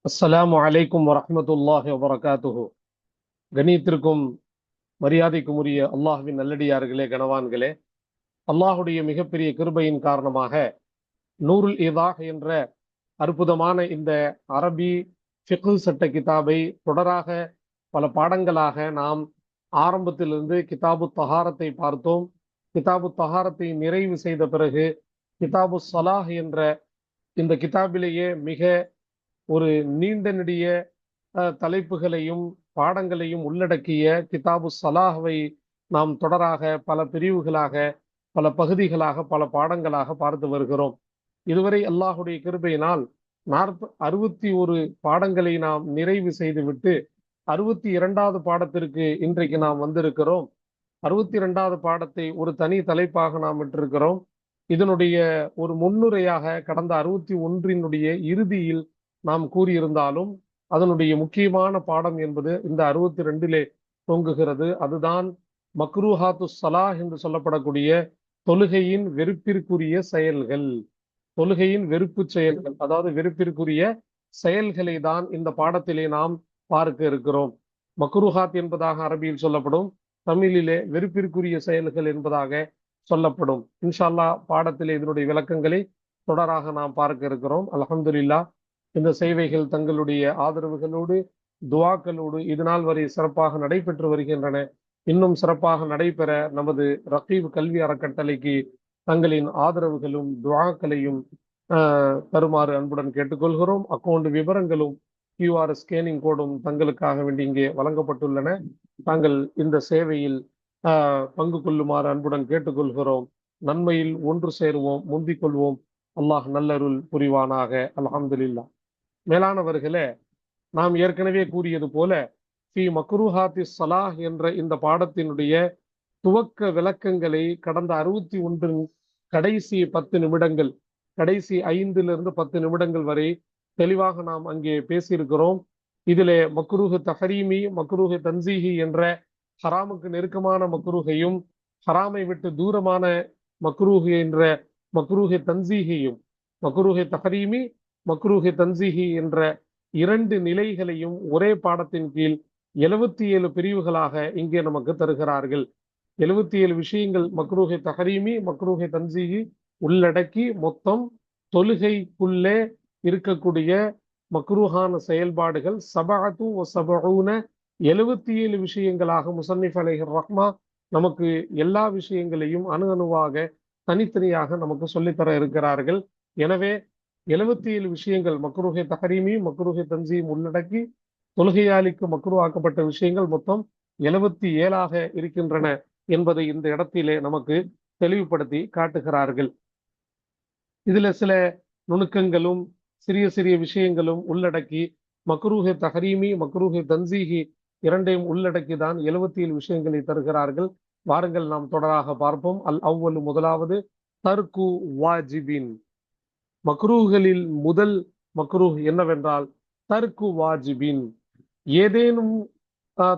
அஸ்ஸலாமு அலைக்கும் வரஹ்மத்துல்லாஹி வபரகாத்துஹு. கண்ணியத்திற்கும் மரியாதைக்கும் உரிய அல்லாஹ்வின் நல்லடியார்களே, கனவான்களே, அல்லாஹுடைய மிகப்பெரிய கிருபையின் காரணமாக நூருல் இதாஹ் என்ற அற்புதமான இந்த அரபி ஃபிக்ஹ் சட்ட கிதாபை தொடராக பல பாடங்களாக நாம் ஆரம்பத்திலிருந்து கிதாபு தஹாரத்தை பார்த்தோம். கிதாபு தஹாரத்தை நிறைவு செய்த பிறகு கிதாபு ஸலாஹ் என்ற இந்த கிதாபிலேயே மிக ஒரு நீண்ட நெடிய தலைப்புகளையும் பாடங்களையும் உள்ளடக்கிய கிதாபு ஸலாஹ்வை நாம் தொடராக பல பிரிவுகளாக, பல பகுதிகளாக, பல பாடங்களாக பார்த்து வருகிறோம். இதுவரை அல்லாஹுடைய கிருபையினால் 61 பாடங்களை நாம் நிறைவு செய்துவிட்டு 62வது பாடத்திற்கு இன்றைக்கு நாம் வந்திருக்கிறோம். 62வது பாடத்தை ஒரு தனி தலைப்பாக நாம் விட்டிருக்கிறோம். இதனுடைய ஒரு முன்னுரையாக கடந்த 61னுடைய இறுதியில் நாம் கூறியிருந்தாலும் அதனுடைய முக்கியமான பாடம் என்பது இந்த 62லே தொங்குகிறது. அதுதான் மக்ரூஹாத்து ஸலாஹ் என்று சொல்லப்படக்கூடிய தொழுகையின் வெறுப்பிற்குரிய செயல்கள். தொழுகையின் வெறுப்பு செயல்கள், அதாவது வெறுப்பிற்குரிய செயல்களை தான் இந்த பாடத்திலே நாம் பார்க்க இருக்கிறோம். மக்ரூஹாத் என்பதாக அரபியில் சொல்லப்படும், தமிழிலே வெறுப்பிற்குரிய செயல்கள் என்பதாக சொல்லப்படும். இன்ஷா அல்லாஹ் பாடத்திலே இதனுடைய விளக்கங்களை தொடராக நாம் பார்க்க இருக்கிறோம். அல்ஹம்துலில்லாஹ், இந்த சேவைகள் தங்களுடைய ஆதரவுகளோடு, துவாக்களோடு இதுநாள் வரை சிறப்பாக நடைபெற்று வருகின்றன. இன்னும் சிறப்பாக நடைபெற நமது ரகீப் கல்வி அறக்கட்டளைக்கு தங்களின் ஆதரவுகளும் துவாக்களையும் தருமாறு அன்புடன் கேட்டுக்கொள்கிறோம். அக்கௌண்ட் விவரங்களும் கியூஆர் ஸ்கேனிங் கோடும் தங்களுக்காக வேண்டி இங்கே வழங்கப்பட்டுள்ளன. தாங்கள் இந்த சேவையில் பங்கு கொள்ளுமாறு அன்புடன் கேட்டுக்கொள்கிறோம். நன்மையில் ஒன்று சேருவோம், முந்திக் கொள்வோம். அல்லாஹ் நல்லருள் புரிவானாக. அல்ஹம்துலில்லாஹ். மேலானவர்களே, நாம் ஏற்கனவே கூறியது போல ஃபி மக்ரூஹாத்தி ஸலாஹ் என்ற இந்த பாடத்தினுடைய துவக்க விளக்கங்களை கடந்த 61 கடைசி 10 நிமிடங்கள், கடைசி 5லிருந்து 10 நிமிடங்கள் வரை தெளிவாக நாம் அங்கே பேசியிருக்கிறோம். இதிலே மக்ரூஹ் தஹரீமி, மக்ரூஹ் தன்சீஹி என்ற ஹராமுக்கு நெருக்கமான மக்ரூஹையும், ஹராமை விட்டு தூரமான மக்ரூஹ் என்ற மக்ரூஹ் தன்சீஹியும், மக்ரூஹ் தஹரீமி, மக்ரூஹ் தன்சீஹி என்ற 2 நிலைகளையும் ஒரே பாடத்தின் கீழ் 77 பிரிவுகளாக இங்கே நமக்கு தருகிறார்கள். 77 விஷயங்கள் மக்ரூஹ் தஹரீமி, மக்ரூஹ் தன்சீஹி உள்ளடக்கி மொத்தம் தொழுகைக்குள்ளே இருக்கக்கூடிய மக்ரூஹான செயல்பாடுகள் 77 விஷயங்களாக முஸன்னிஃப் அலைஹிர் ரஹ்மா நமக்கு எல்லா விஷயங்களையும் அணு அணுவாக தனித்தனியாக நமக்கு சொல்லித்தர இருக்கிறார்கள். எனவே 77 விஷயங்கள் மக்ரூஹ் தஹரீமி, மக்ரூஹ் தன்சீம் உள்ளடக்கி தொழுகையாளிக்கு மக்ரூஹ் ஆக்கப்பட்ட விஷயங்கள் மொத்தம் 77ஆக இருக்கின்றன என்பதை இந்த இடத்திலே நமக்கு தெளிவுபடுத்தி காட்டுகிறார்கள். இதுல சில நுணுக்கங்களும் சிறிய சிறிய விஷயங்களும் உள்ளடக்கி மக்ரூஹ் தஹரீமி, மக்ரூஹ் தன்சீஹி இரண்டையும் உள்ளடக்கி தான் 77 விஷயங்களை தருகிறார்கள். வாருங்கள் நாம் தொடராக பார்ப்போம். அல் அவ்வலு, முதலாவது தர்கு வாஜிபின். மக்ரூஹ்களில் முதல் மக்ரூஹ் என்னவென்றால் தர்கு வாஜிபின், ஏதேனும்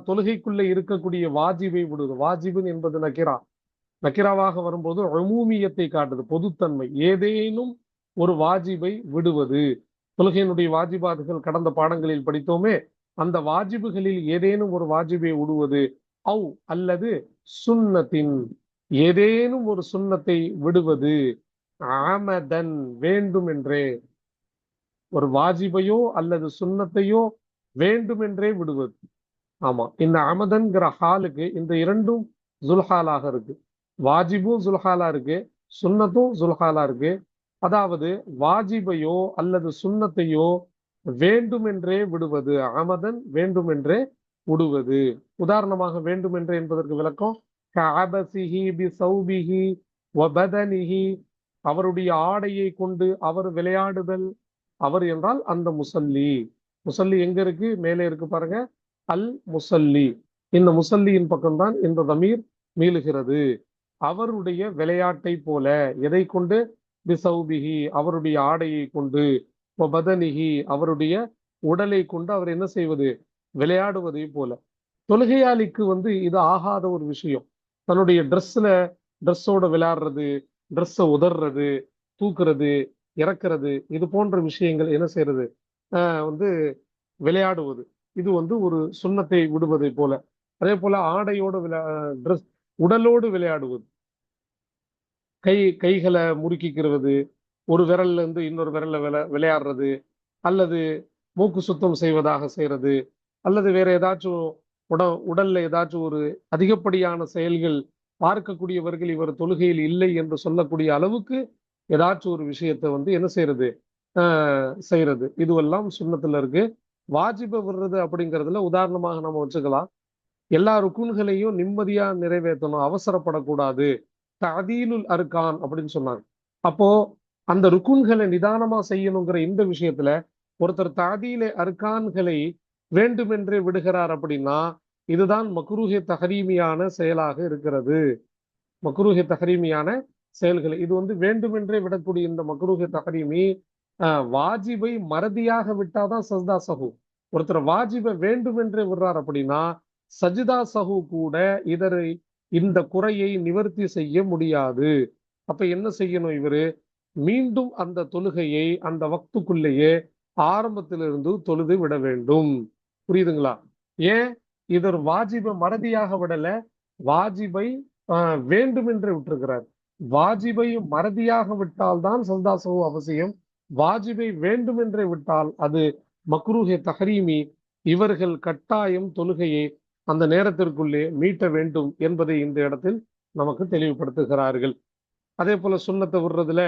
தொழுகைக்குள்ள இருக்கக்கூடிய வாஜிபை விடுவது. வாஜிபின் என்பது நக்கிரா, நக்கிராவாக வரும்போது உமூமியத்தை காட்டுது, பொதுத்தன்மை. ஏதேனும் ஒரு வாஜிபை விடுவது. தொழுகையினுடைய வாஜிபாதுகள் கடந்த பாடங்களில் படித்தோமே, அந்த வாஜிபுகளில் ஏதேனும் ஒரு வாஜிபை விடுவது. அவு அல்லது சுன்னத்தின், ஏதேனும் ஒரு சுன்னத்தை விடுவது. ஆமதன், வேண்டுமென்றே. ஒரு வாஜிபையோ அல்லது சுன்னத்தையோ வேண்டுமென்றே விடுவது. ஆமா, இந்த அமதன்கிற ஹாலுக்கு இந்த இரண்டும் ஜுல்ஹாலாக இருக்கு. வாஜிபும் ஜுல்ஹாலா இருக்கு, சுன்னத்தும் ஜுல்ஹாலா இருக்கு. அதாவது வாஜிபையோ அல்லது சுன்னத்தையோ வேண்டுமென்றே விடுவது. அமதன், வேண்டுமென்றே விடுவது. உதாரணமாக வேண்டுமென்றே என்பதற்கு விளக்கம் கஅபஸிஹி பிஸௌபிஹி வபதனிஹி, அவருடைய ஆடையை கொண்டு அவர் விளையாடுதல். அவர் என்றால் அந்த முசல்லி. முசல்லி எங்க இருக்கு? மேலே இருக்கு பாருங்க, அல் முசல்லி. இந்த முசல்லியின் பக்கம்தான் இந்த தமீர் மீளுகிறது. அவருடைய விளையாட்டை போல. எதை கொண்டு? பிசௌபிஹி, அவருடைய ஆடையை கொண்டு. பதனிஹி, அவருடைய உடலை கொண்டு அவர் என்ன செய்வது? விளையாடுவதை போல. தொழுகையாளிக்கு இது ஆகாத ஒரு விஷயம். தன்னுடைய ட்ரெஸ்ஸோட விளையாடுறது, ட்ரெஸ்ஸை உதறது, தூக்குறது, இறக்குறது, இது போன்ற விஷயங்கள் என்ன செய்யறது? வந்து விளையாடுவது, இது வந்து ஒரு சுண்ணத்தை விடுவதை போல. அதே போல ஆடையோடு ட்ரெஸ் உடலோடு விளையாடுவது, கைகளை முறுக்கிக்கிறது, ஒரு விரல்ல இருந்து இன்னொரு விரல்ல விளையாடுறது, அல்லது மூக்கு சுத்தம் செய்வதாக செய்யறது, அல்லது வேற ஏதாச்சும் உடல்ல ஏதாச்சும் ஒரு அதிகப்படியான செயல்கள் பார்க்கக்கூடியவர்கள் இவர் தொழுகையில் இல்லை என்று சொல்லக்கூடிய அளவுக்கு ஏதாச்சும் ஒரு விஷயத்தை வந்து என்ன செய்யறது, செய்யறது, இதுவெல்லாம் சுண்ணத்துல இருக்கு. வாஜிப விடுறது அப்படிங்கிறதுல உதாரணமாக நம்ம வச்சுக்கலாம், எல்லா ருக்குன்களையும் நிம்மதியா நிறைவேற்றணும், அவசரப்படக்கூடாது, தஅதீலுல் அர்கான் அப்படின்னு சொன்னாங்க. அப்போ அந்த ருக்குன்களை நிதானமா செய்யணுங்கிற இந்த விஷயத்துல ஒருத்தர் தஅதீல அர்கான்களை வேண்டுமென்றே விடுகிறார் அப்படின்னா இதுதான் மக்ரூஹே தஹரீமியான செயலாக இருக்கிறது. மக்ரூஹே தஹரீமியான செயல்கள் இது வந்து வேண்டுமென்றே விடக்கூடிய இந்த மக்ரூஹே தஹரீமி வாஜிபை மறதியாக விட்டாதான் சஜ்தா சஹு. ஒருத்தர் வாஜிபை வேண்டுமென்றே விடுறார் அப்படின்னா சஜிதா சஹு கூட இந்த குறையை நிவர்த்தி செய்ய முடியாது. அப்ப என்ன செய்யணும் இவரு, மீண்டும் அந்த தொழுகையை அந்த வக்துக்குள்ளேயே ஆரம்பத்திலிருந்து தொழுது விட வேண்டும். புரியுதுங்களா? ஏன் இதர் வாஜிபை மறதியாக விடல, வாஜிபை வேண்டுமென்று விட்டிருக்கிறார். வாஜிபை மறதியாக விட்டால்தான் சஜ்தா சஹு அவசியம். வாஜிபை வேண்டுமென்றே விட்டால் அது மக்ரூஹே தஹரீமி. இவர்கள் கட்டாயம் தொழுகையை அந்த நேரத்திற்குள்ளே மீட்ட வேண்டும் என்பதை இந்த இடத்தில் நமக்கு தெளிவுபடுத்துகிறார்கள். அதே போல சுண்ணத்தை விடுறதுல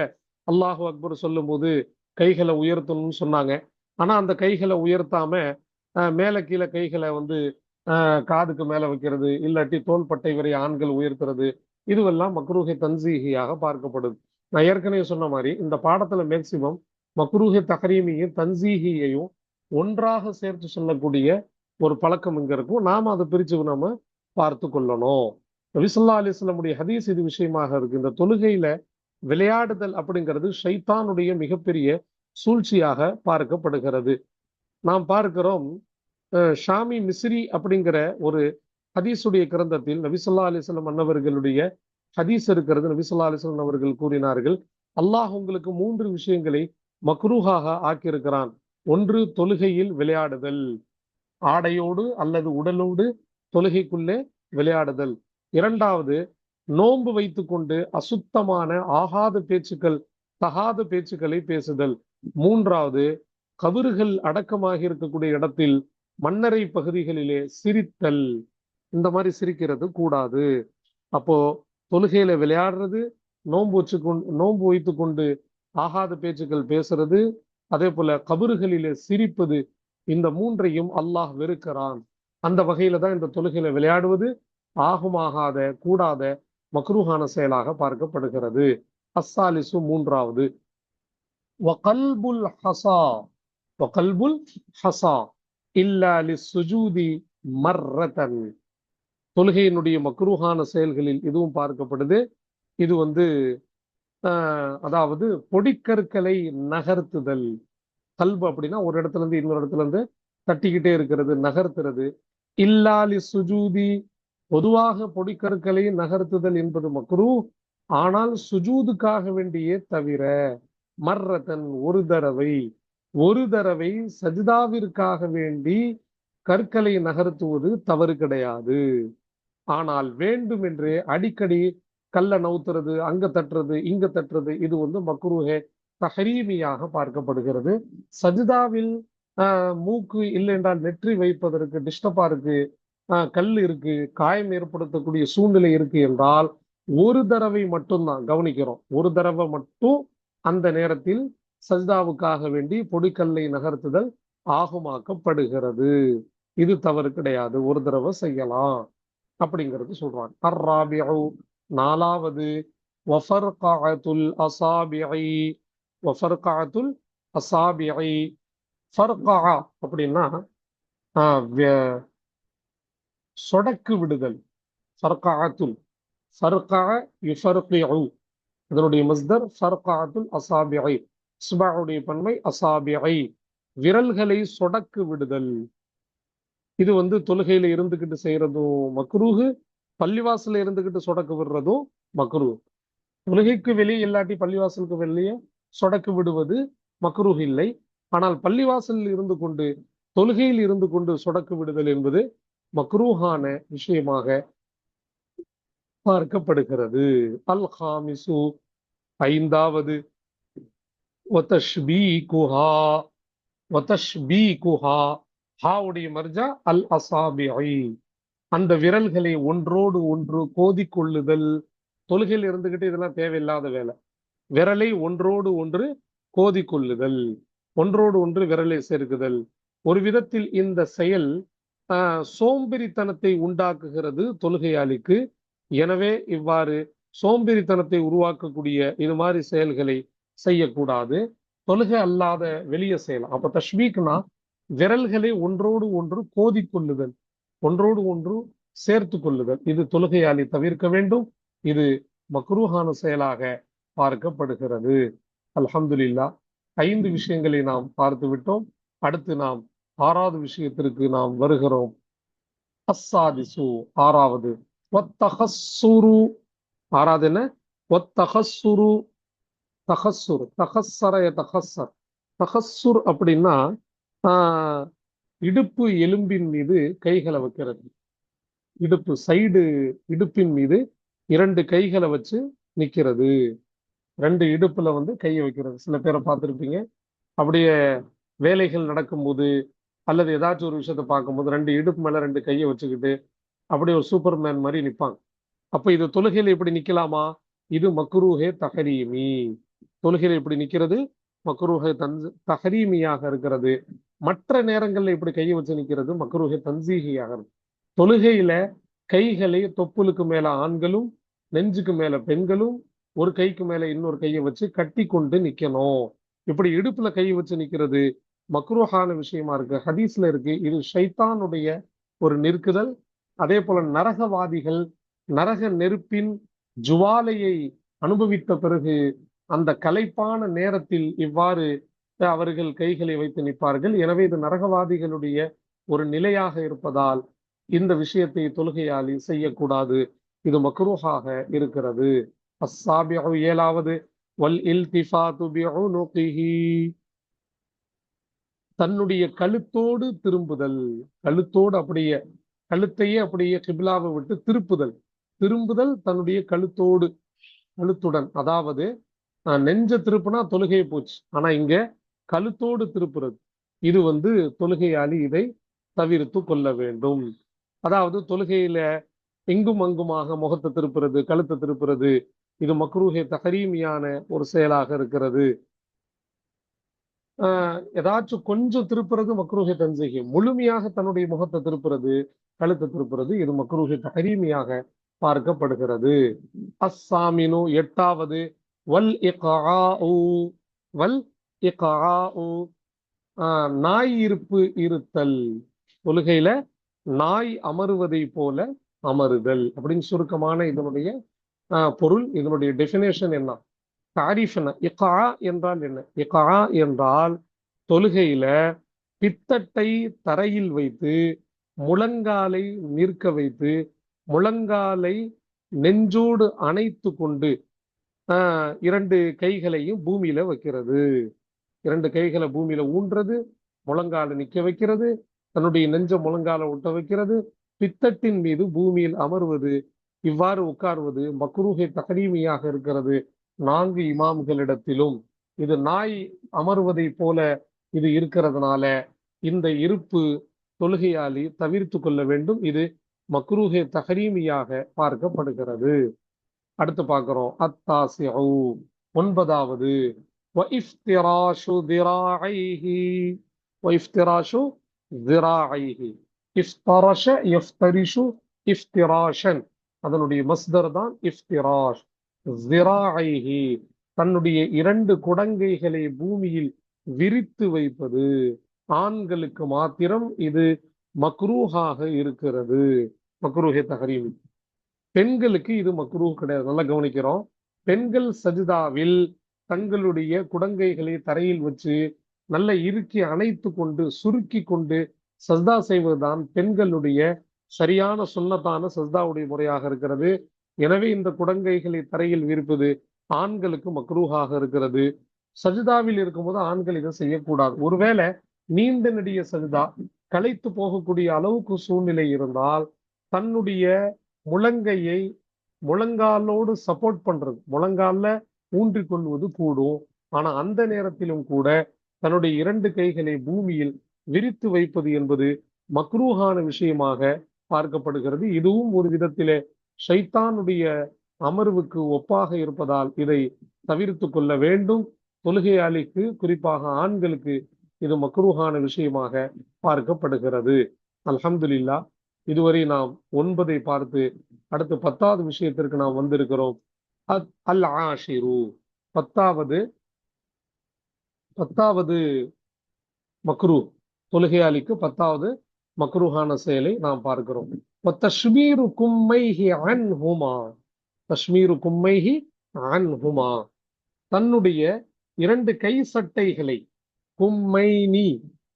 அல்லாஹு அக்பர் சொல்லும் போது கைகளை உயர்த்தணும்னு சொன்னாங்க. ஆனா அந்த கைகளை உயர்த்தாம மேல கீழே கைகளை வந்து காதுக்கு மேல வைக்கிறது, இல்லாட்டி தோள்பட்டை வரை ஆண்கள் உயர்த்துறது, இதுவெல்லாம் மக்ரூஹே தன்சீஹியாக பார்க்கப்படுது. நான் ஏற்கனவே சொன்ன மாதிரி இந்த பாடத்துல மேக்சிமம் மக்ரூஹே தஹரீமியும் தன்சீஹியையும் ஒன்றாக சேர்த்து சொல்லக்கூடிய ஒரு பழக்கம் இங்க இருக்கும். நாம அதை பிரிச்சு நாம பார்த்து கொள்ளணும். நபி ஸல்லல்லாஹு அலைஹி வஸல்லமுடைய ஹதீஸ் இது விஷயமாக இருக்கு. இந்த தொழுகையில விளையாடுதல் அப்படிங்கிறது ஷைத்தானுடைய மிகப்பெரிய சூழ்ச்சியாக பார்க்கப்படுகிறது. நாம் பார்க்கிறோம், ஷாமி மிஸ்ரி அப்படிங்கிற ஒரு ஹதீஸுடைய கிரந்தத்தில் நபி ஸல்லல்லாஹு அலைஹி வஸல்லம் அன்னவர்களுடைய ஹதீஸ் இருக்கிறது. நபி ஸல்லல்லாஹு அலைஹி வஸல்லம் அவர்கள் கூறினார்கள், அல்லாஹ் உங்களுக்கு 3 விஷயங்களை மக்ரூஹாக ஆக்கியிருக்கிறான். ஒன்று தொழுகையில் விளையாடுதல், ஆடையோடு அல்லது உடலோடு தொழுகைக்குள்ளே விளையாடுதல். இரண்டாவது, நோன்பு வைத்துக்கொண்டு அசுத்தமான ஆகாத பேச்சுக்கள், தகாத பேச்சுக்களை பேசுதல். மூன்றாவது, கபறுகள் அடக்கமாக இருக்கக்கூடிய இடத்தில் மண்ணறை பகுதிகளிலே சிரித்தல். இந்த மாதிரி சிரிக்கிறது கூடாது. அப்போ தொழுகையில விளையாடுறது, நோன்பு வைத்துக்கொண்டு ஆகாத பேச்சுக்கள் பேசுறது, அதே போல கபறுகளிலே சிரிப்பது, இந்த மூன்றையும் அல்லாஹ் வெறுக்கிறான். அந்த வகையில தான் இந்த தொழுகையில விளையாடுவது ஆகுமாகாத கூடாத மக்ரூஹான செயலாக பார்க்கப்படுகிறது. அஸ்ஸாலிசு மூன்றாவது, வகல்புல் ஹஸா வகல்புல் ஹஸா இல்லா லிஸ்ஸுஜூதி மர்ரதன். தொழுகையினுடைய மக்ரூஹான செயல்களில் இதுவும் பார்க்கப்படுது. இது வந்து அதாவது பொடிக்கற்களை நகர்த்துதல். கல்பு அப்படின்னா ஒரு இடத்துல இருந்து இன்னொரு இடத்துல இருந்து தட்டிக்கிட்டே இருக்கிறது, நகர்த்துறது. இல்லாலி சுஜூதி, பொதுவாக பொடிக்கற்களை நகர்த்துதல் என்பது மக்ரூ, ஆனால் சுஜூதுக்காக வேண்டியே தவிர. மர்ரதன், ஒரு தடவை சஜிதாவிற்காக வேண்டி கற்களை நகர்த்துவது தவறு கிடையாது. ஆனால் வேண்டுமென்றே அடிக்கடி கல்ல நவுத்துறது, அங்க தட்டுறது, இங்க தட்டுறது, இது வந்து மக்ரூஹே தஹரீமியாக பார்க்கப்படுகிறது. சஜிதாவில் மூக்கு இல்லை என்றால் நெற்றி வைப்பதற்கு டிஸ்டர்பா இருக்கு, கல் இருக்கு, காயம் ஏற்படுத்தக்கூடிய சூழ்நிலை இருக்கு என்றால் ஒரு தடவை மட்டும்தான் கவனிக்கிறோம். ஒரு தடவை மட்டும் அந்த நேரத்தில் சஜிதாவுக்காக வேண்டி பொடிக்கல்லை நகர்த்துதல் ஆகுமாக்கப்படுகிறது. இது தவறு கிடையாது, ஒரு தடவை செய்யலாம் அப்படிங்கிறது சொல்றாங்க. அர்ராபிஉ, நாலாவது, வஃபர்கஅத்துல் அஸாபிஇ. வஃபர்கஅத்துல் அஸாபிஇ, ஃபர்கஅ அப்படின்னா சொடக்கு விடுதல். ஃபர்கஅத்துல், ஃபர்கஅ யுஃபர்கிஉ, அதனுடைய மஸ்தர் ஃபர்கஅத்துல் அஸாபிஇ. இஸ்பாஉடைய பன்மை அஸாபிஇ, விரல்களை சொடக்கு விடுதல். இது வந்து தொழுகையில இருந்துகிட்டு செய்யறதும் மக்ரூஹு, பள்ளிவாசல்ல இருந்துகிட்டு சொடக்கு விடுறதும் மக்ரூஹ். தொழுகைக்கு வெளியே இல்லாட்டி பள்ளிவாசலுக்கு வெளியே சொடக்கு விடுவது மக்ரூஹ் இல்லை. ஆனால் பள்ளிவாசலில் இருந்து கொண்டு தொழுகையில் இருந்து கொண்டு சொடக்கு விடுதல் என்பது மக்ரூஹான விஷயமாக பார்க்கப்படுகிறது. அல் ஹாமிசு, ஐந்தாவது, வதஷ்பீகுஹா, வதஷ்பீகுஹா, ஹாவுடைய மர்ஜா அல் அசாபிஇ, அந்த விரல்களை ஒன்றோடு ஒன்று கோதிக்கொள்ளுதல். தொழுகையில் இருந்துகிட்டு இதெல்லாம் தேவையில்லாத வேலை. விரலை ஒன்றோடு ஒன்று கோதிக்கொள்ளுதல், ஒன்றோடு ஒன்று விரலை சேர்க்குதல். ஒரு விதத்தில் இந்த செயல் சோம்பேறித்தனத்தை உண்டாக்குகிறது தொழுகையாளிக்கு. எனவே இவ்வாறு சோம்பேறித்தனத்தை உருவாக்கக்கூடிய இது மாதிரி செயல்களை செய்யக்கூடாது. தொழுகை அல்லாத வெளியே செய்யலாம். அப்ப தஷ்பீக்னா விரல்களை ஒன்றோடு ஒன்று கோதிக்கொள்ளுதல், ஒன்றோடு ஒன்று சேர்த்து கொள்ளுதல். இது தொழுகையாளி தவிர்க்க வேண்டும். இது மக்ரூஹான செயலாக பார்க்கப்படுகிறது. அல்ஹம்துலில்லாஹ், 5 விஷயங்களை நாம் பார்த்து விட்டோம். அடுத்து நாம் 6வது விஷயத்திற்கு நாம் வருகிறோம். அஸ்ஸாதிசு, 6வது, வத்தஹஸ்ஸுரு. 6வது என்ன? வத்தஹஸ்ஸுரு, தஹஸ்ஸுர், தஹஸ்ஸர யதஹஸ்ஸர். தஹஸ்ஸுர் அப்படின்னா இடுப்பு எலும்பின் மீது கைகளை வைக்கிறது. இடுப்பு சைடு, இடுப்பின் மீது 2 கைகளை வச்சு நிக்கிறது. 2 இடுப்புல கையை வைக்கிறது. சில பேரை பார்த்துருப்பீங்க, அப்படியே வேலைகள் நடக்கும்போது அல்லது ஏதாச்சும் ஒரு விஷயத்த பார்க்கும்போது 2 இடுப்பு மேல 2 கையை வச்சுக்கிட்டு அப்படியே ஒரு சூப்பர்மேன் மாதிரி நிற்பாங்க. அப்ப இது தொழுகையில இப்படி நிக்கலாமா? இது மக்ரூஹே தஹரீமி. தொழுகையில இப்படி நிக்கிறது மக்ரூஹே தஹரீமியாக இருக்கிறது. மற்ற நேரங்கள்ல இப்படி கையை வச்சு நிக்கிறது மக்ரூஹே தன்சீஹியாக இருக்கு. தொழுகையில கைகளை தொப்புளுக்கு மேல ஆண்களும் நெஞ்சுக்கு மேல பெண்களும் ஒரு கைக்கு மேல இன்னொரு கையை வச்சு கட்டி கொண்டு நிக்கணும். இப்படி இடுப்புல கையை வச்சு நிக்கிறது மக்ரூஹான விஷயமா இருக்கு. ஹதீஸ்ல இருக்கு, இது ஷைத்தானுடைய ஒரு நிற்குதல். அதே போல நரகவாதிகள் நரக நெருப்பின் ஜுவாலையை அனுபவித்த பிறகு அந்த களைப்பான நேரத்தில் இவ்வாறு அவர்கள் கைகளை வைத்து நிற்பார்கள். எனவே இது நரகவாதிகளுடைய ஒரு நிலையாக இருப்பதால் இந்த விஷயத்தை தொழுகையாளி செய்யக்கூடாது. இது மக்ரூஹாக இருக்கிறது. அஸ்ஸாபிஉ, 7வது, வல் இல்திஃபாது பிஉனுகிஹி, தன்னுடைய கழுத்தோடு திரும்புதல். கழுத்தோடு அப்படியே கழுத்தையே அப்படியே கிபிலாவை விட்டு திருப்புதல். திரும்புதல் தன்னுடைய கழுத்தோடு, கழுத்துடன். அதாவது நெஞ்ச திருப்புனா தொழுகையை போச்சு. ஆனா இங்க கழுத்தோடு திருப்புறது. இது தொழுகையாளி இதை தவிர்த்து கொள்ள வேண்டும். அதாவது தொழுகையில இங்கும் அங்குமாக முகத்தை திருப்புறது, கழுத்தை திருப்புறது, இது மக்ரூஹே தஹரீமியான ஒரு செயலாக இருக்கிறது. ஏதாச்சும் கொஞ்சம் திருப்புறது மக்ரூஹே தன்சீஹி. முழுமையாக தன்னுடைய முகத்தை திருப்புறது, கழுத்தை திருப்புறது, இது மக்ரூஹே தஹரீமியாக பார்க்கப்படுகிறது. அஸ்ஸாமினு, 8வது, வல் இக்ஆஉ, வல் இக்ஆஉ, நாய் இருப்பு இருத்தல். தொழுகையில நாய் அமருவதை போல அமருதல் அப்படின்னு சுருக்கமான இதனுடைய பொருள். இதனுடைய டெபினேஷன் என்ன? தாரீஃப் என்ன? இக்ஆ என்றால் என்ன? இக்ஆ என்றால் தொழுகையில பித்தட்டை தரையில் வைத்து முழங்காலை நிற்க வைத்து முழங்காலை நெஞ்சோடு அணைத்து கொண்டு 2 கைகளையும் பூமியில வைக்கிறது. 2 கைகளை பூமியில ஊன்றது, முழங்கால நிக்க வைக்கிறது, தன்னுடைய நெஞ்ச முழங்கால ஒட்ட வைக்கிறது, பித்தட்டின் மீது பூமியில் அமர்வது, இவ்வாறு உட்கார்வது மக்ரூஹே தஹரீமியாக இருக்கிறது 4 இமாம்களிடத்திலும். இது நாய் அமர்வதை போல இது இருக்கிறதுனால இந்த இருப்பு தொழுகையாளி தவிர்த்து கொள்ள வேண்டும். இது மக்ரூஹே தஹரீமியாக பார்க்கப்படுகிறது. அடுத்து பார்க்கிறோம் அத்தாசிஉ, 9வது, வஇஃப்திராஷு திராஇஹி, வஇஃப்திராஷு திராஇஹி. இஃப்தரஷ யஃப்தரிஷு இஃப்திராஷன், அதனுடைய மஸ்தர் தான் இஃப்திராஷ். திராஇஹி, தன்னுடைய 2 குடங்கைகளை பூமியில் விரித்து வைப்பது. ஆண்களுக்கு மாத்திரம் இது மக்ரூஹாக இருக்கிறது, மக்ரூஹே தஹரீமி. பெண்களுக்கு இது மக்ரூஹ் கிடையாது. நல்லா கவனிக்கிறோம். பெண்கள் சஜிதாவில் தங்களுடைய குடங்கைகளை தரையில் வச்சு நல்ல இறுக்கி அணைத்து கொண்டு சுருக்கி கொண்டு சஜ்தா செய்வதுதான் பெண்களுடைய சரியான சுன்னத்தான சஜ்தாவுடைய முறையாக இருக்கிறது. எனவே இந்த குடங்கைகளை தரையில் விரிப்பது ஆண்களுக்கு மக்ரூஹாக இருக்கிறது. சஜிதாவில் இருக்கும்போது ஆண்கள் இதை செய்யக்கூடாது. ஒருவேளை நீண்ட நெடிய சஜிதா களைத்து போகக்கூடிய அளவுக்கு சூழ்நிலை இருந்தால் தன்னுடைய முழங்கையை முழங்காலோடு சப்போர்ட் பண்றது, முழங்கால்ல ஊன்றிக் கொள்வது கூடும். ஆனா அந்த நேரத்திலும் கூட தன்னுடைய 2 கைகளை பூமியில் விரித்து வைப்பது என்பது மக்ரூஹான விஷயமாக பார்க்கப்படுகிறது. இதுவும் ஒரு விதத்திலே ஷைத்தானுடைய அமர்வுக்கு ஒப்பாக இருப்பதால் இதை தவிர்த்து கொள்ள வேண்டும். தொழுகையாளிக்கு, குறிப்பாக ஆண்களுக்கு இது மக்ரூஹான விஷயமாக பார்க்கப்படுகிறது. அல்ஹம்துலில்லாஹ், இதுவரை நாம் 9ஐ பார்த்து அடுத்து 10வது விஷயத்திற்கு நாம் வந்திருக்கிறோம். அல் ஆஷிரு, 10வது மக்ரூ, தொழுகையாளிக்கு 10வது மக்ரூஹான செயலை நாம் பார்க்கிறோம். தஷ்மீரு கும்மைஹி அன்ஹுமா, தஷ்மீரு கும்மைஹி அன்ஹுமா, தன்னுடைய 2 கை சட்டைகளை, கும்மைனி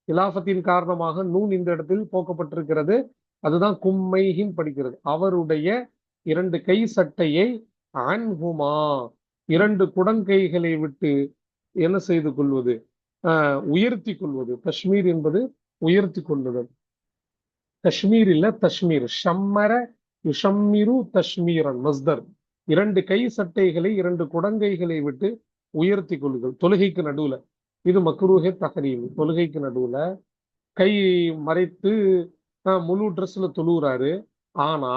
இலாஃபத்தின் காரணமாக நூன் இந்த இடத்தில் போக்கப்பட்டிருக்கிறது, அதுதான் கும்மைஹின் படிக்கிறது. அவருடைய 2 கை சட்டையை அன்ஹுமா, 2 குடங்கைகளை விட்டு என்ன செய்து கொள்வது, உயர்த்தி கொள்வது. தஷ்மீர் என்பது உயர்த்தி கொள்ளுதல். தஷ்மீர் இல்ல, தஷ்மீர். ஷம்மர யுஷம்மிரு தஷ்மீரன் மஸ்தர். 2 கை சட்டைகளை 2 குடங்கைகளை விட்டு உயர்த்தி கொள்ளுதல் தொழுகைக்கு நடுவுல. இது மக்ரூஹே தஹரீம். தொழுகைக்கு நடுவுல கை மறைத்து முழு ட்ரெஸ்ல தொழுகிறாரு. ஆனா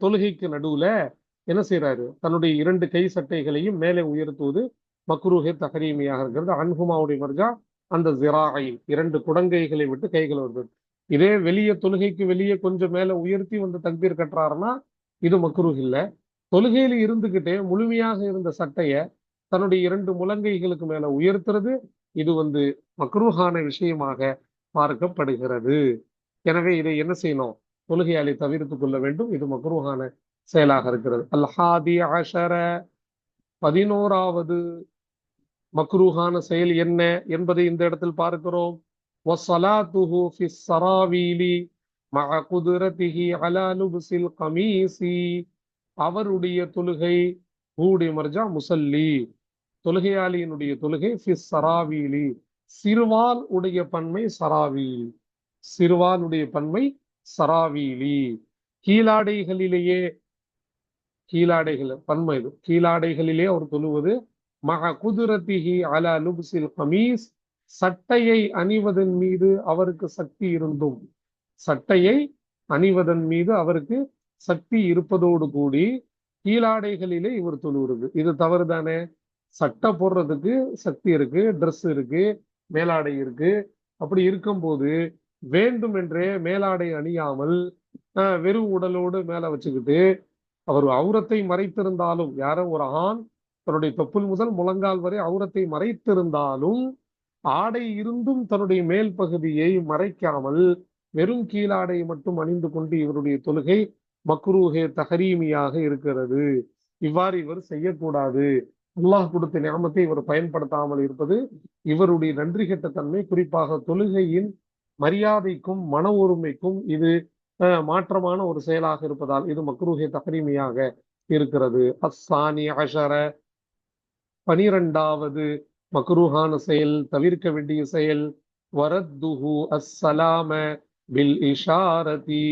தொழுகைக்கு நடுவுல என்ன செய்யறாரு, தன்னுடைய 2 கை சட்டைகளையும் மேலே உயர்த்துவது மக்ரூஹே தஹரீமியாக இருக்கிறது. அன்ஹுமாவுடைய மர்ஜா அந்த ஜிராஐ, 2 குடங்கைகளை விட்டு கைகள் வருது. இதே வெளியே தொழுகைக்கு வெளியே கொஞ்சம் மேல உயர்த்தி வந்து தக்பீர் கட்டுறாருன்னா இது மக்ரூஹ் இல்ல. தொழுகையில இருந்துகிட்டே முழுமையாக இருந்த சட்டைய தன்னுடைய 2 முழங்கைகளுக்கு மேல உயர்த்துறது, இது மக்ரூஹான விஷயமாக பார்க்கப்படுகிறது. எனவே இதை என்ன செய்யணும், தொழுகையாளி தவிர்த்துக் கொள்ள வேண்டும். இது மக்ரூஹான செயலாக இருக்கிறது. அல்-ஹாதி அஷர, 11வது மக்ரூஹான செயல் என்ன என்பதை இந்த இடத்தில் பார்க்கிறோம். வஸ்ஸலாத்துஹு ஃபிஸ் ஸராவீலி மஅ குத்ரத்திஹி அலா லுப்ஸில் கமீஸி, அவருடைய தொழுகை, ஹூடைய மர்ஜா முசல்லி, தொழுகையாளியினுடைய தொழுகை ஃபிஸ் ஸராவீலி, சிறுவால் உடைய பன்மை சராவீல், சிறுவாலுடைய பன்மை சராவீலி, கீழாடைகளிலேயே, கீழாடைகள் பன்மை இது, கீழாடைகளிலே அவர் தொழுவது. மஅ குதுரத்திஹி அலா லுப்ஸில் கமீஸ், சட்டையை அணிவதன் மீது அவருக்கு சக்தி இருந்தும், சட்டையை அணிவதன் மீது அவருக்கு சக்தி இருப்பதோடு கூடி கீழாடைகளிலே இவர் தொழுகிறது. இது தவறு தானே? சட்டை போடுறதுக்கு சக்தி இருக்கு, ட்ரெஸ் இருக்கு, மேலாடை இருக்கு. அப்படி இருக்கும்போது வேண்டுமென்றே மேலாடை அணியாமல் வெறும் உடலோடு மேல வச்சுக்கிட்டு, அவர் அவுரத்தை மறைத்திருந்தாலும், யாரோ ஒரு ஆண் தன்னுடைய தொப்புள் முதல் முழங்கால் வரை அவுரத்தை மறைத்திருந்தாலும் ஆடை இருந்தும் தன்னுடைய மேல் பகுதியை மறைக்காமல் வெறும் கீழாடை மட்டும் அணிந்து கொண்டு இவருடைய தொழுகை மக்ரூஹே தஹரீமியாக இருக்கிறது. இவ்வாறு இவர் செய்யக்கூடாது. அல்லாஹ் கொடுத்த நியமத்தை இவர் பயன்படுத்தாமல் இருப்பது இவருடைய நன்றி கெட்ட தன்மை. குறிப்பாக தொழுகையின் மரியாதைக்கும் மன ஒருமைக்கும் இது மாற்றமான ஒரு செயலாக இருப்பதால் இது மக்ரூஹே தஹரீமியாக இருக்கிறது. அஸ்ஸானி அஷர, 12வது மக்ரூஹான செயல், தவிர்க்க வேண்டிய செயல், வரத்துஹு அஸ்ஸலாம பில் இஷாரதி,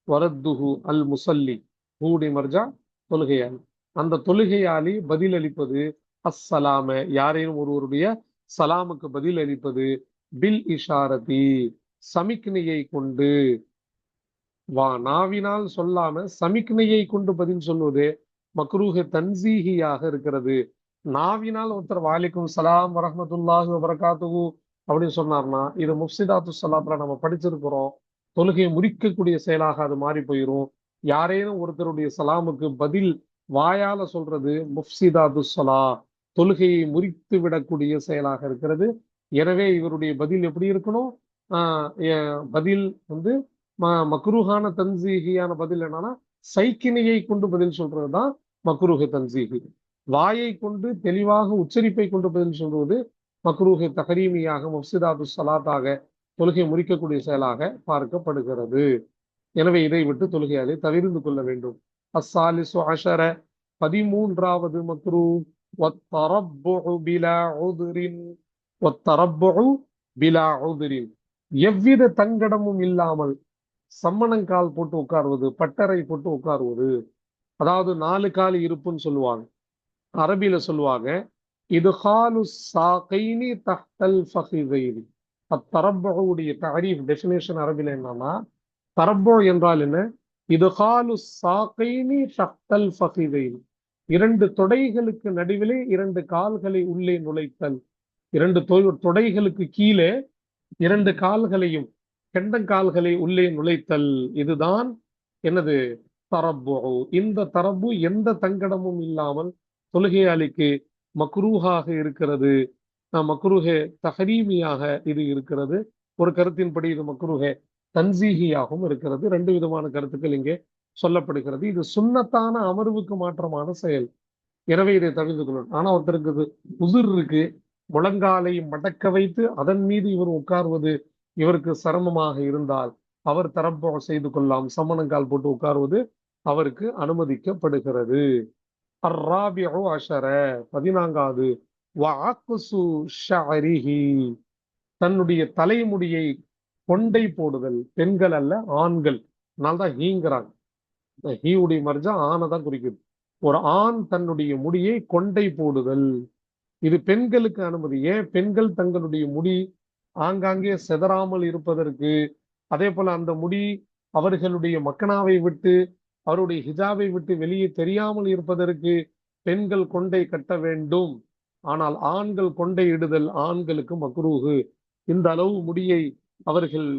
வரத்துஹு அல் முசல்லி, ஹூடி மர்ஜா தொழுகையாளி, அந்த தொழுகையாளி பதில் அளிப்பது, அஸ்ஸலாம யாரேனும் ஒருவருடைய சலாமுக்கு பதில் அளிப்பது, பில் இஷாரதி சமிக்னையை கொண்டு, நாவினால் சொல்லாம சமிக்னையை கொண்டு பதில் சொல்வது மக்ரூஹ தன்சீஹியாக இருக்கிறது. நாவினால் ஒருத்தர் வாலிக்கும் சலாம் வரஹ்மத்துல்லாஹி வபரகாத்துஹு அப்படின்னு சொன்னார்னா இது முஃப்ஸிதாத்து ஸலாத்ல நம்ம படிச்சிருக்கிறோம், தொழுகையை முறிக்கக்கூடிய செயலாக அது மாறி போயிரும். யாரேனும் ஒருத்தருடைய சலாமுக்கு பதில் வாயால சொல்றது முஃப்ஸிதாத்து ஸலா, தொழுகையை முறித்து விடக்கூடிய செயலாக இருக்கிறது. எனவே இவருடைய பதில் எப்படி இருக்கணும், பதில் மக்ரூஹான தன்சீஹியான பதில் என்னன்னா சைக்கினையை கொண்டு பதில் சொல்றதுதான் மக்ரூஹ தன்சீஹி. வாயை கொண்டு தெளிவாக உச்சரிப்பை கொண்டு பதில் சொல்வது மக்ரூஹ தஹரீமியாக முஃப்ஸிதாத்து ஸலாத்தாக தொழுகை முறிக்கக்கூடிய செயலாக பார்க்கப்படுகிறது. எனவே இதை விட்டு தொழுகையாளி தவிர்த்து கொள்ள வேண்டும். அஸ்ஸாலிசு அஷர, 13வது மக்ரூஹ், والتربع بلا عذر والتربع بلا عذر எவ்வித தங்கடமும் இல்லாமல் சம்மணங்கால் போட்டு உட்காருவது, பட்டறை போட்டு உட்காருவது. அதாவது 4 கால் இருப்புன்னு சொல்லுவாங்க. அரபியில சொல்லுவாங்க இதுகாலு சாகைனி தஹ்தல் ஃபஹிதைனி. அத்தரப்புடைய தரீஃப் டெஃபினேஷன் அரபில என்னன்னா, தரப்பு என்றால் என்ன? இதுகாலு சாகைனி தஹ்தல் ஃபஹிதைனி. 2 தொடைகளுக்கு நடுவிலே 2 கால்களை உள்ளே நுழைத்தல். 2 தொடைகளுக்கு கீழே 2 கால்களையும் கெண்டங்கால்களை உள்ளே நுழைத்தல். இதுதான் என்னது? தரப்பு. இந்த தரப்பு எந்த தங்கடமும் இல்லாமல் தொழுகையாளிக்கு மக்ரூஹாக இருக்கிறது. மக்ரூஹே தஹரீமியாக இது இருக்கிறது. ஒரு கருத்தின்படி இது மக்ரூஹே தன்சீஹியாகவும் இருக்கிறது. 2 விதமான கருத்துக்கள் இங்கே சொல்லப்படுகிறது. இது சுன்னத்தான அமர்வுக்கு மாற்றமான செயல். எனவே இதை தவிர்த்து கொள்ளணும். ஆனா ஒருத்தருக்கு உதிர் இருக்கு, முழங்காலை மடக்க வைத்து அதன் மீது இவர் உட்கார்வது இவருக்கு சிரமமாக இருந்தால் அவர் தரப்பு செய்து கொள்ளலாம். சமணங்கால் போட்டு உட்கார்வது அவருக்கு அனுமதிக்கப்படுகிறது. அர்ராபிஉ அஷர 14வது வஅக்ஸு ஷஅரிஹி. தன்னுடைய தலைமுடியை கொண்டை போடுதல். பெண்கள் அல்ல, ஆண்கள். அதனால்தான் ஹீங்கிறாங்க. ஹீ உடைய மர்ஜா ஆணை தான் குறிக்குது. ஒரு ஆண் தன்னுடைய முடியை கொண்டை போடுதல். இது பெண்களுக்கு அனுமதி. ஏன்? பெண்கள் தங்களுடைய முடி ஆங்காங்கே செதறாமல் இருப்பதற்கு, அதே போல அந்த முடி அவர்களுடைய மக்கனாவை விட்டு அவருடைய ஹிஜாபை விட்டு வெளியே தெரியாமல் இருப்பதற்கு பெண்கள் கொண்டை கட்ட வேண்டும். ஆனால் ஆண்கள் கொண்டை இடுதல் ஆண்களுக்கு மக்ரூஹு. இந்த அளவு முடியை அவர்கள்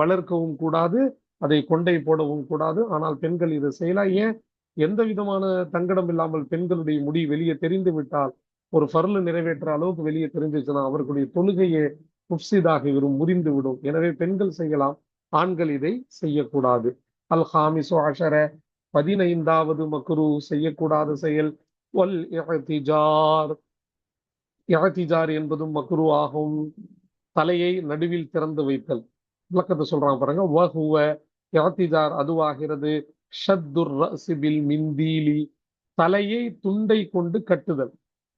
வளர்க்கவும் கூடாது, அதை கொண்டை போடவும் கூடாது. ஆனால் பெண்கள் இதை செய்யலாம். ஏன்? எந்த விதமான தங்கடம் இல்லாமல் பெண்களுடைய முடி வெளியே தெரிந்து விட்டால், ஒரு ஃபர்லு நிறைவேற்ற அளவுக்கு வெளியே தெரிஞ்சிச்சுன்னா அவர்களுடைய தொழுகையே முஃப்சிதாக முறிந்து விடும். எனவே பெண்கள் செய்யலாம், ஆண்கள் இதை செய்யக்கூடாது. அல் ஹாமிசு அஷர 15வது மக்ரூ, செய்யக்கூடாத செயல் வல் இஅ்திஜார். இஅ்திஜார் என்பதும் மக்ரூ ஆகும். தலையை நடுவில் திறந்து வைத்தல். விளக்கத்தை சொல்றாங்க பாருங்க. வஹுவ இஅ்திஜார் அதுவாகிறது ஷத்துர் ரஅஸி பில் மிந்தீலி. தலையை துண்டை கொண்டு கட்டுதல்.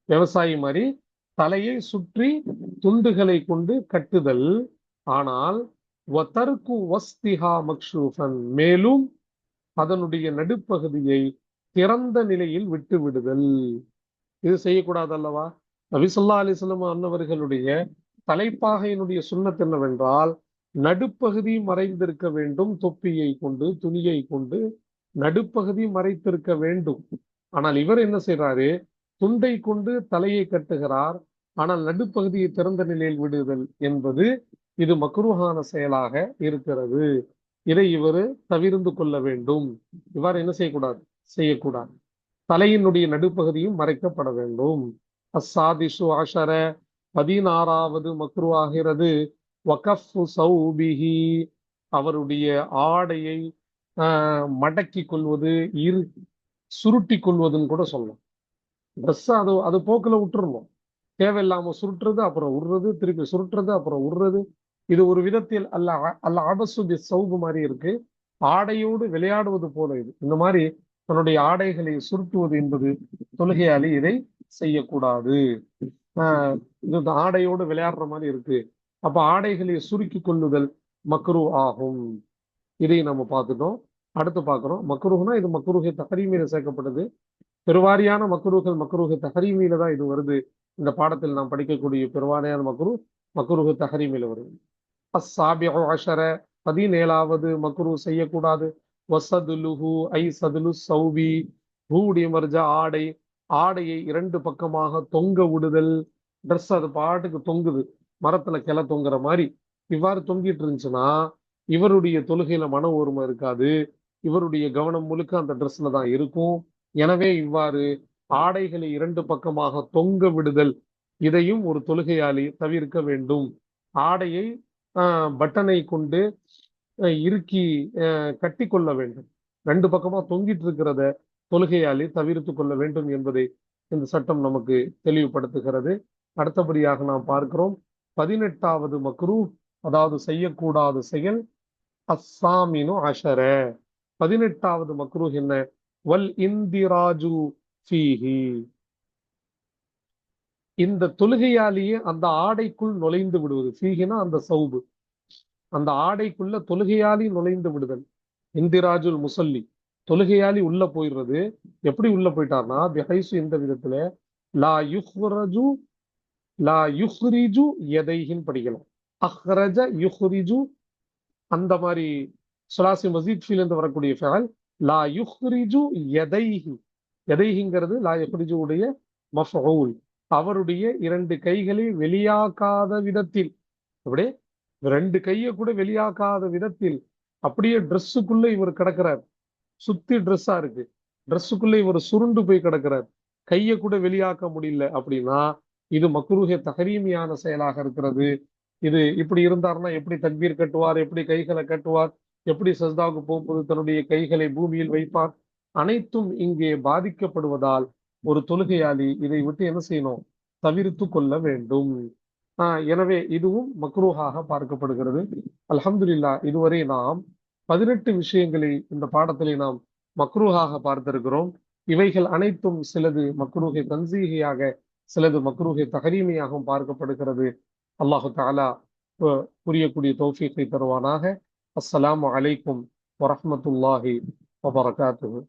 விவசாயி மாதிரி தலையை சுற்றி துண்டுகளை கொண்டு கட்டுதல். ஆனால் வதர்கு வஸ்திஹா மக்ஷூஃபன், மேலும் அதனுடைய நடுப்பகுதியை திறந்த நிலையில் விட்டு விடுதல். இது செய்யக்கூடாது அல்லவா? நபி ஸல்லல்லாஹு அலைஹி வஸல்லம் அன்னவர்களுடைய தலைப்பாகையினுடைய சுன்னத் என்னவென்றால், நடுப்பகுதி மறைந்திருக்க வேண்டும். தொப்பியை கொண்டு, துணியை கொண்டு நடுப்பகுதி மறைத்திருக்க வேண்டும். ஆனால் இவர் என்ன செய்யறாரு? துண்டை கொண்டு தலையை கட்டுகிறார். ஆனால் நடுப்பகுதியை திறந்த நிலையில் விடுதல் என்பது இது மக்ரூஹான செயலாக இருக்கிறது. இதை இவர் தவிர்ந்து கொள்ள வேண்டும். இவ்வாறு என்ன செய்யக்கூடாது? செய்யக்கூடாது. தலையினுடைய நடுப்பகுதியும் மறைக்கப்பட வேண்டும். அஸ்ஸாதிசு அஷர 16வது மக்ரூ ஆகிறது வகஃபு சௌபிஹி. அவருடைய ஆடையை மடக்கி கொள்வது, சுருட்டி கொள்வதுன்னு கூட சொல்லலாம். ட்ரெஸ் அது போக்குல விட்டுறணும். தேவையில்லாம சுருட்டுறது, அப்புறம் உருறது, திருப்பி சுருட்டுறது, அப்புறம் உருறது. இது ஒரு விதத்தில் அல்ல அபசு பி சௌபு மாதிரி இருக்கு. ஆடையோடு விளையாடுவது போல இது. இந்த மாதிரி தன்னுடைய ஆடைகளை சுருட்டுவது என்பது தொழுகையாளி இதை செய்யக்கூடாது. இது ஆடையோடு விளையாடுற மாதிரி இருக்கு. அப்ப ஆடைகளை சுருக்கி கொள்ளுதல் மக்ரூ ஆகும். இதை நம்ம பார்த்துட்டோம். அடுத்து பார்க்கிறோம் மக்ரூஹ்னா இது மக்ரூஹே தஹரீமில சேர்க்கப்பட்டது. பெருவாரியான மக்ரூஹ்கள் மக்ரூஹே தஹரீமில தான் இது வருது. இந்த பாடத்தில் நாம் படிக்கக்கூடிய பெருவாரியான மக்ரூஹ் தஹரீமில வருது. அஸ்ஸாபிஉ அஷர 17வது மக்ரூ செய்யக்கூடாது வசதுலுஹு ஐ சதுலு சௌபி. ஹூடைய மர்ஜா ஆடை. ஆடையை 2 பக்கமாக தொங்க விடுதல். ட்ரெஸ் அது பாட்டுக்கு தொங்குது, மரத்துல கிளை தொங்குற மாதிரி இவ்வாறு தொங்கிட்டு இருந்துச்சுன்னா இவருடைய தொழுகையில மன ஓர்மை இருக்காது. இவருடைய கவனம் முழுக்க அந்த ட்ரெஸ்ல தான் இருக்கும். எனவே இவ்வாறு ஆடைகளை 2 பக்கமாக தொங்க விடுதல் இதையும் ஒரு தொழுகையாளி தவிர்க்க வேண்டும். ஆடையை பட்டனை கொண்டு இறுக்கி கட்டி கொள்ள வேண்டும். 2 பக்கமா தொங்கிட்டு இருக்கிறத தொழுகையாளி தவிர்த்து கொள்ள வேண்டும் என்பதை இந்த சட்டம் நமக்கு தெளிவுபடுத்துகிறது. அடுத்தபடியாக நாம் பார்க்கிறோம் 18வது மக்ரூ, அதாவது செய்யக்கூடாத செயல் அஸ்ஸாமினு அஷர. 18வது மக்ரூ என்ன? வல் இந்திராஜு ஃபீஹி. இந்த தொழுகையாலேயே அந்த ஆடைக்குள் நுழைந்து விடுவது. ஃபீஹினா அந்த சௌபு, அந்த ஆடைக்குள்ள தொழுகையாளி நுழைந்து விடுதல். இந்திராஜுல் முசல்லி, தொழுகையாளி உள்ள போயிடுறது. எப்படி உள்ள போயிட்டார்னா, பிஹைசு இந்த விதத்துல, லா யுஹ்ரஜு லா யுஹ்ரிஜு எதைஹின்னு படிக்கலாம். அஹ்ரஜ யுஹ்ரிஜு, அந்த மாதிரி சுலாசி மசீத் ஃபீல் என்று வரக்கூடிய ஃபஅல். லா யுஹ்ரிஜு எதைஹி, எதைஹிங்கிறது லா யுஹ்ரிஜு உடைய மஃஊல். அவருடைய இரண்டு கைகளை வெளியாக்காத விதத்தில், அப்படியே ரெண்டு கையை கூட வெளியாக்காத விதத்தில், அப்படியே ட்ரெஸ்ஸுக்குள்ள இவர் கிடக்கிறார். சுத்தி ட்ரெஸ்ஸா இருக்கு, ட்ரெஸ்ஸுக்குள்ள இவர் சுருண்டு போய் கிடக்கிறார், கையை கூட வெளியாக்க முடியல அப்படின்னா இது மக்ரூஹே தஹரீமியான செயலாக இருக்கிறது. இது இப்படி இருந்தாருன்னா எப்படி தக்பீர் கட்டுவார், எப்படி கைகளை கட்டுவார், எப்படி சஜ்தாவுக்கு போகும்போது தன்னுடைய கைகளை பூமியில் வைப்பார், அனைத்தும் இங்கே பாதிக்கப்படுவதால் ஒரு தொழுகையாளி இதை விட்டு என்ன செய்யணும், தவிர்த்து கொள்ள வேண்டும். எனவே இதுவும் மக்ரூஹாக பார்க்கப்படுகிறது. அல்ஹம்துலில்லாஹ், இதுவரை நாம் 18 விஷயங்களை இந்த பாடத்திலே நாம் மக்ரூஹாக பார்த்திருக்கிறோம். இவைகள் அனைத்தும் சிலது மக்ரூஹே தன்சீஹியாக, சிலது மக்ரூஹே தஹரீமியாகவும் பார்க்கப்படுகிறது. அல்லாஹு தஆலா புரியக்கூடிய தௌஃபீக்கை தருவானாக. அஸ்ஸலாமு அலைக்கும் வரஹ்மத்துல்லாஹி வபரகாத்துஹு.